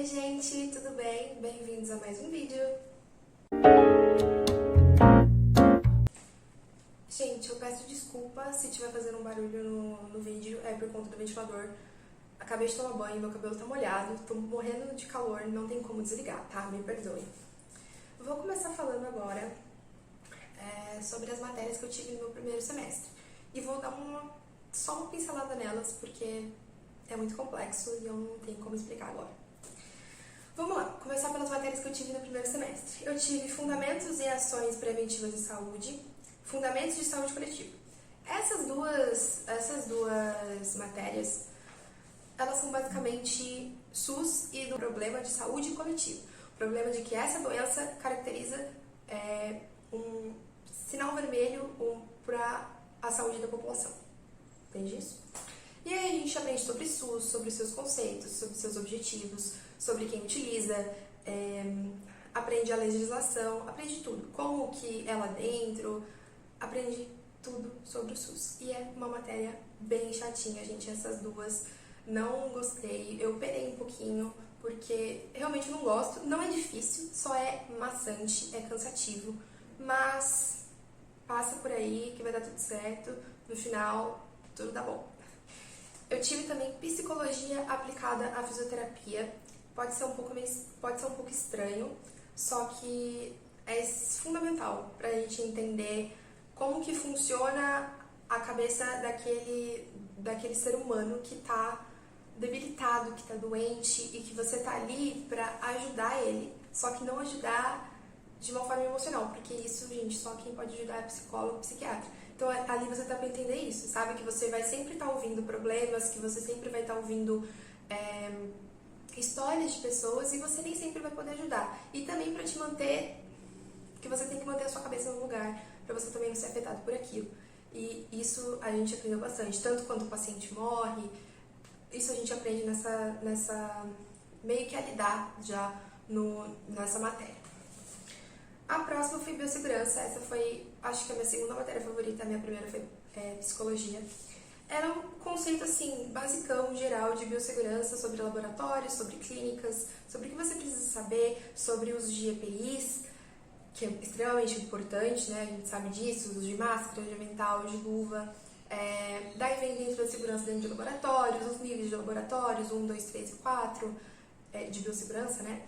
Oi gente, tudo bem? Bem-vindos a mais um vídeo. Gente, eu peço desculpa se estiver fazendo um barulho no vídeo, é por conta do ventilador. Acabei de tomar banho, meu cabelo tá molhado, tô morrendo de calor, não tem como desligar, tá? Me perdoe. Vou começar falando agora sobre as matérias que eu tive no meu primeiro semestre. E vou dar só uma pincelada nelas, porque é muito complexo e eu não tenho como explicar agora. Vamos lá, começar pelas matérias que eu tive no primeiro semestre. Eu tive Fundamentos e Ações Preventivas de Saúde, Fundamentos de Saúde Coletiva. Essas duas matérias, elas são basicamente SUS e do problema de saúde coletiva. O problema de que essa doença caracteriza um sinal vermelho para a saúde da população. Entende isso? E aí a gente aprende sobre SUS, sobre seus conceitos, sobre seus objetivos, sobre quem utiliza, aprende a legislação, aprende tudo. Como que é lá dentro, aprende tudo sobre o SUS. E é uma matéria bem chatinha, gente, essas duas. Não gostei, eu penei um pouquinho, porque realmente não gosto. Não é difícil, só é maçante, é cansativo, mas passa por aí que vai dar tudo certo. No final, tudo dá bom. Eu tive também Psicologia aplicada à fisioterapia. Pode ser um pouco estranho, só que é fundamental para a gente entender como que funciona a cabeça daquele ser humano que está debilitado, que está doente e que você está ali para ajudar ele, só que não ajudar de uma forma emocional, porque isso, gente, só quem pode ajudar é psicólogo, psiquiatra. Então ali você tá pra entender isso, sabe? Que você vai sempre estar ouvindo problemas, que você sempre vai estar ouvindo histórias de pessoas e você nem sempre vai poder ajudar. E também pra te manter, que você tem que manter a sua cabeça no lugar, pra você também não ser afetado por aquilo. E isso a gente aprendeu bastante, tanto quando o paciente morre, isso a gente aprende nessa meio que a lidar já nessa matéria. A próxima foi Biossegurança, essa foi, acho que a minha segunda matéria favorita, a minha primeira foi Psicologia. Era um conceito, assim, basicão, geral de biossegurança, sobre laboratórios, sobre clínicas, sobre o que você precisa saber, sobre o uso de EPIs, que é extremamente importante, né, a gente sabe disso, uso de máscara, de avental, de luva. Daí vem dentro da segurança dentro de laboratórios, os níveis de laboratórios, 1, 2, 3 e 4, de biossegurança, né,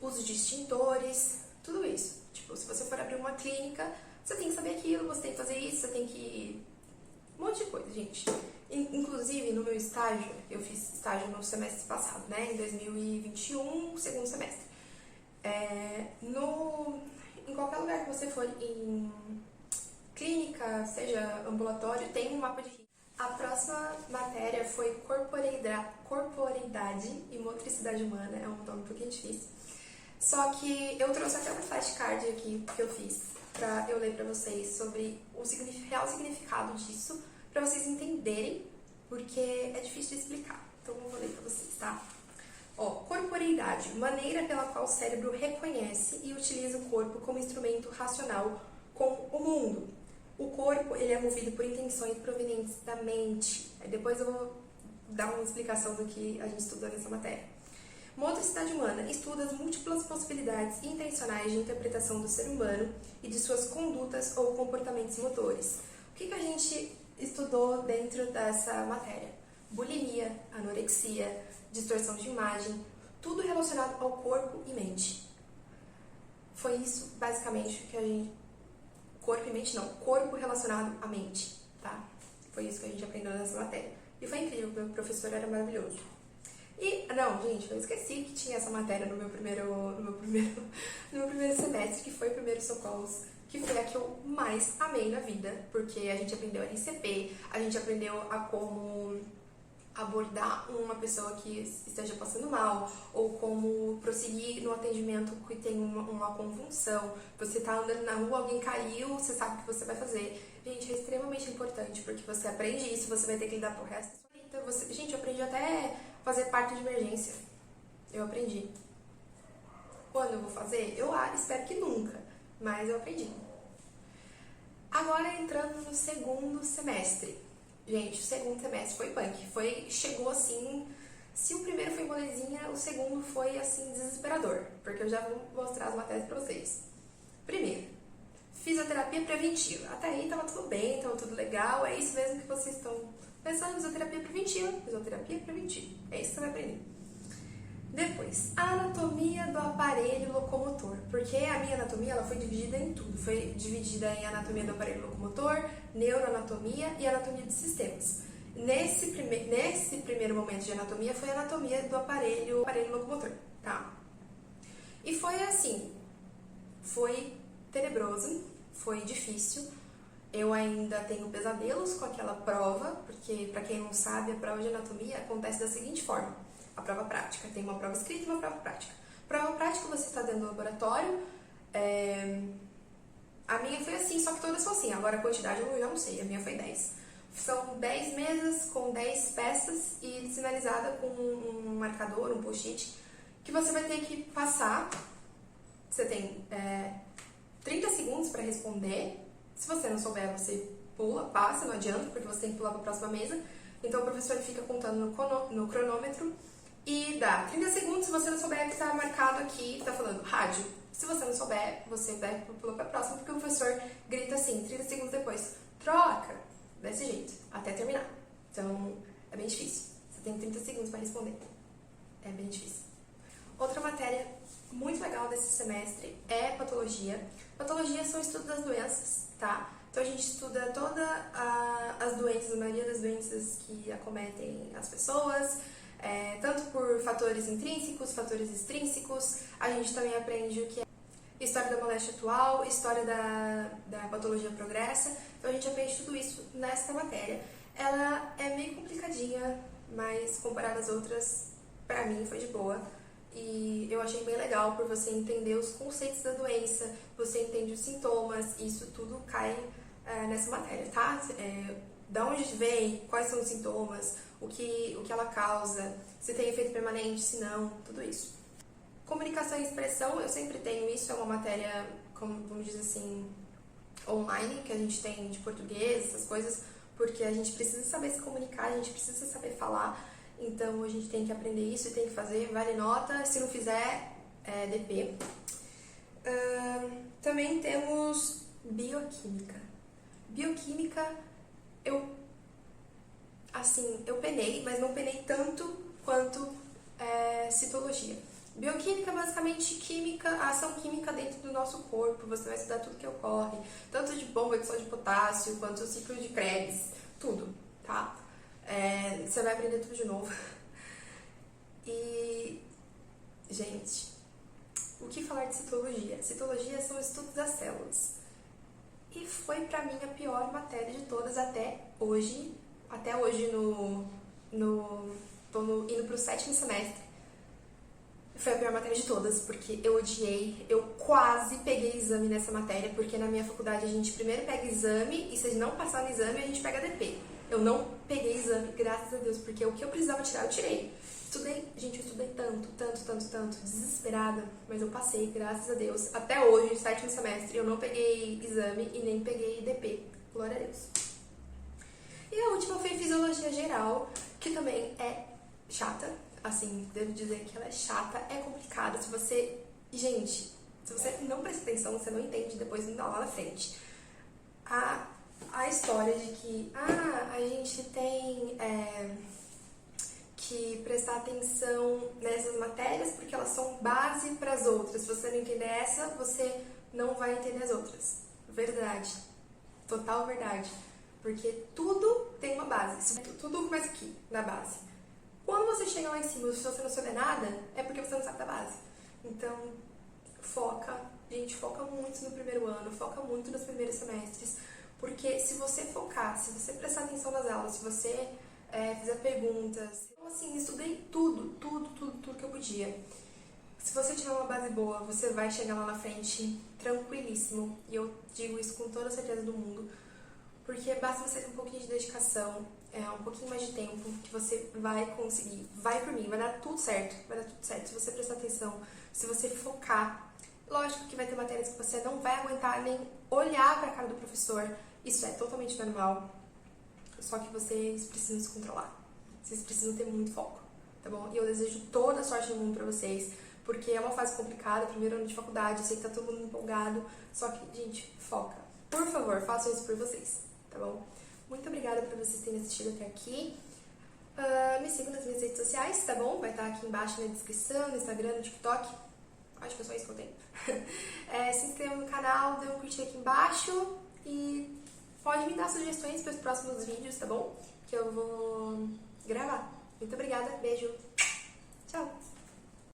uso de extintores, tudo isso. Tipo, se você for abrir uma clínica, você tem que saber aquilo, você tem que fazer isso, você tem que... Um monte de coisa, gente. Inclusive, no meu estágio, eu fiz estágio no semestre passado, né? Em 2021, segundo semestre. Em qualquer lugar que você for, em clínica, seja ambulatório, tem um mapa de risco. A próxima matéria foi Corporeidade e Motricidade Humana, é um nome um pouquinho difícil. Só que eu trouxe até uma flashcard aqui que eu fiz pra eu ler pra vocês sobre o real significado disso, pra vocês entenderem, porque é difícil de explicar. Então eu vou ler pra vocês, tá? Corporeidade, maneira pela qual o cérebro reconhece e utiliza o corpo como instrumento racional com o mundo. O corpo, ele é movido por intenções provenientes da mente. Aí depois eu vou dar uma explicação do que a gente estudou nessa matéria. Motricidade humana estuda as múltiplas possibilidades intencionais de interpretação do ser humano e de suas condutas ou comportamentos motores. O que a gente estudou dentro dessa matéria? Bulimia, anorexia, distorção de imagem, tudo relacionado ao corpo e mente. Foi isso, basicamente, que a gente... Corpo e mente não, corpo relacionado à mente, tá? Foi isso que a gente aprendeu nessa matéria. E foi incrível, meu professor era maravilhoso. E, não, gente, eu esqueci que tinha essa matéria no meu primeiro semestre, que foi Primeiros Socorros, que foi a que eu mais amei na vida, porque a gente aprendeu RCP, a gente aprendeu a como abordar uma pessoa que esteja passando mal, ou como prosseguir no atendimento que tem uma convulsão. Você tá andando na rua, alguém caiu, você sabe o que você vai fazer. Gente, é extremamente importante, porque você aprende isso, você vai ter que lidar pro resto da sua vida. Gente, eu aprendi até fazer parto de emergência. Eu aprendi. Quando eu vou fazer? Eu espero que nunca, mas eu aprendi. Agora entrando no segundo semestre. Gente, o segundo semestre foi punk. Chegou assim... Se o primeiro foi molezinha, o segundo foi, assim, desesperador, porque eu já vou mostrar as matérias pra vocês. Primeiro, fisioterapia preventiva. Até aí tava tudo bem, tava tudo legal, é isso mesmo que vocês estão pensando, fisioterapia preventiva. Fisioterapia preventiva, é isso que você vai aprender. Depois, a anatomia do aparelho locomotor, porque a minha anatomia ela foi dividida em tudo, foi dividida em anatomia do aparelho locomotor, neuroanatomia e anatomia de sistemas. Nesse primeiro momento de anatomia foi a anatomia do aparelho locomotor, tá? E foi assim, foi tenebroso, foi difícil. Eu ainda tenho pesadelos com aquela prova, porque, para quem não sabe, a prova de anatomia acontece da seguinte forma: a prova prática. Tem uma prova escrita e uma prova prática. Prova prática você está dentro do laboratório. A minha foi assim, só que todas são assim. Agora a quantidade eu já não sei, a minha foi 10. São 10 mesas com 10 peças e sinalizada com um marcador, um post-it, que você vai ter que passar. Você tem 30 segundos para responder. Se você não souber, você pula, passa, não adianta, porque você tem que pular para a próxima mesa. Então o professor fica contando no cronômetro e dá 30 segundos. Se você não souber, que está marcado aqui, está falando rádio. Se você não souber, você vai pular para a próxima, porque o professor grita assim, 30 segundos depois, troca, desse jeito, até terminar. Então é bem difícil. Você tem 30 segundos para responder. É bem difícil. Outra matéria muito legal desse semestre é patologia. Patologia são o estudo das doenças, tá? Então a gente estuda todas as doenças, a maioria das doenças que acometem as pessoas, tanto por fatores intrínsecos, fatores extrínsecos. A gente também aprende o que é história da moléstia atual, história da patologia progressa. Então a gente aprende tudo isso nessa matéria. Ela é meio complicadinha, mas comparada às outras, pra mim foi de boa. E eu achei bem legal por você entender os conceitos da doença, você entende os sintomas, e isso tudo cai nessa matéria, tá? Da onde vem, quais são os sintomas, o que ela causa, se tem efeito permanente, se não, tudo isso. Comunicação e expressão, eu sempre tenho isso, é uma matéria, como vamos dizer assim, online, que a gente tem de português, essas coisas, porque a gente precisa saber se comunicar, a gente precisa saber falar. Então a gente tem que aprender isso e tem que fazer, vale nota, se não fizer, DP. Também temos bioquímica. Bioquímica, eu penei, mas não penei tanto quanto citologia. Bioquímica, basicamente, química, a ação química dentro do nosso corpo. Você vai estudar tudo que ocorre, tanto de bomba de sódio de potássio, quanto o ciclo de Krebs, tudo, tá? Você vai aprender tudo de novo. E, gente, o que falar de citologia? Citologia são estudos das células. E foi pra mim a pior matéria de todas até hoje. Até hoje tô indo pro 7º semestre. Foi a pior matéria de todas, porque eu odiei. Eu quase peguei exame nessa matéria, porque na minha faculdade a gente primeiro pega exame e se não passar no exame a gente pega DP. Eu não peguei exame, graças a Deus, porque o que eu precisava tirar, eu tirei. Gente, eu estudei tanto, desesperada, mas eu passei, graças a Deus. Até hoje, 7º semestre, eu não peguei exame e nem peguei DP. Glória a Deus. E a última foi fisiologia geral, que também é chata. Assim, devo dizer que ela é chata, é complicada. Gente, se você não presta atenção, você não entende depois lá na frente. A história de que a gente tem que prestar atenção nessas matérias porque elas são base para as outras. Se você não entender essa, você não vai entender as outras. Verdade. Total verdade. Porque tudo tem uma base. Tudo começa aqui, na base. Quando você chega lá em cima, se você não souber nada, é porque você não sabe da base. Então, foca. Gente, foca muito no primeiro ano, foca muito nos primeiros semestres. Porque se você focar, se você prestar atenção nas aulas, se você fizer perguntas... Então, assim, estudei tudo que eu podia. Se você tiver uma base boa, você vai chegar lá na frente tranquilíssimo. E eu digo isso com toda a certeza do mundo. Porque basta você ter um pouquinho de dedicação, um pouquinho mais de tempo, que você vai conseguir. Vai por mim, vai dar tudo certo. Vai dar tudo certo se você prestar atenção, se você focar. Lógico que vai ter matérias que você não vai aguentar nem olhar para a cara do professor. Isso é totalmente normal. Só que vocês precisam se controlar. Vocês precisam ter muito foco. tá bom? E eu desejo toda a sorte do mundo pra vocês, porque é uma fase complicada, primeiro ano de faculdade, eu sei que tá todo mundo empolgado, só que, gente, foca. Por favor, façam isso por vocês, tá bom? Muito obrigada por vocês terem assistido até aqui. Me sigam nas minhas redes sociais, tá bom? Vai estar aqui embaixo na descrição, no Instagram, no TikTok. Acho que é só isso que eu tenho. Se inscrevam no canal, dê um curtir aqui embaixo e pode me dar sugestões para os próximos vídeos, tá bom? Que eu vou gravar. Muito obrigada, beijo!